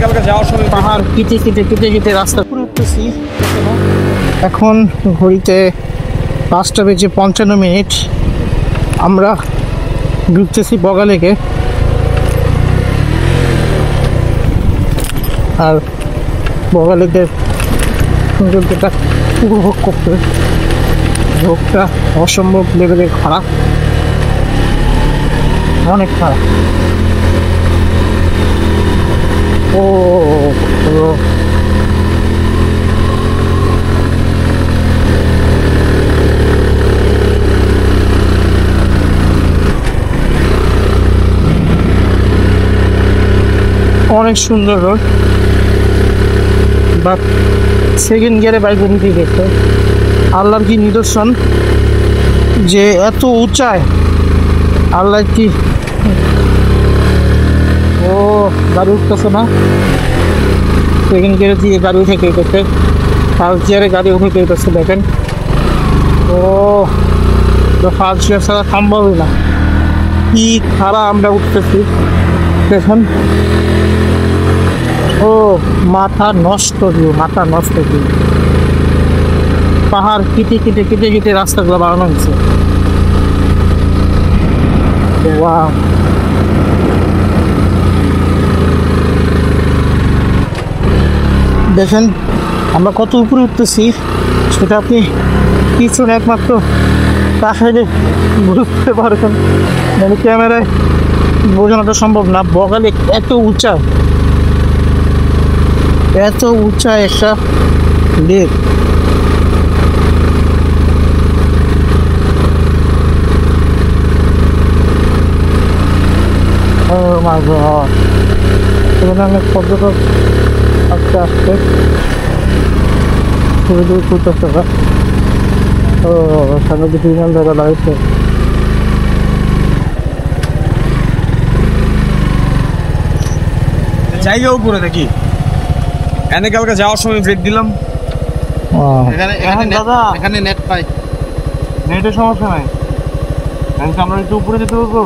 কালকে যাওয়ার সময় পাহাড় কেটে কেটে কেটে কেটে রাস্তা করে উঠতেছি। এখন ঘড়িতে 5:55। আমরা ঢুকতেছি বগা লেকে। আর বগা লেকের সৌন্দর্যটা উপভোগ করতে ঝোঁকটা অসম্ভব লেভেলের খারাপ, অনেক খারাপ। ও অনেক সুন্দর রোড, বাট সেকেন্ড গিয়ারে বাইক উঠে গেছে। আল্লাহর কি নিদর্শন যে এত উঁচায়, আল্লাহ কি। ও গাড়ি উঠতেছে না, সেকেন্ড গিয়ারে দিয়ে গাড়ি উঠে গেছে, ফার্স্ট গিয়ারে গাড়ি উঠে গেছে। দেখেন, ও ফার্স্ট গিয়ার ছাড়া সম্ভবই না। কি খারাপ আমরা উঠতেছি দেখুন। ও মাথা নষ্ট দিও, মাথা নষ্ট দিও। পাহাড় কেটে কেটে কেটে কেটে রাস্তাগুলো বানানো হয়েছে। ওয়াও, দেখেন আমরা কত উপরে উঠতেছি সেটা আপনি পিছনে একমাত্র তাহলে বুঝতে পারবেন, মানে ক্যামেরায় বোঝানোটা সম্ভব না। বগালে এত উঁচা, এত উঁচা একটা লেক। ও মাই গড, এখানে অনেক পর্যটক আস্তে আস্তে ঘুরে ঘুরে ঘুরতেছে। ও সামনে দিকে বিমান দেখা লাগছে। জায়গা উপরে দেখি, এনে কালকে যাওয়ার সময় ব্রেক দিলাম। দাদা এখানে নেট পাই, নেটের সমস্যা নাই। আমরা একটু উপরে যেতে পারবো।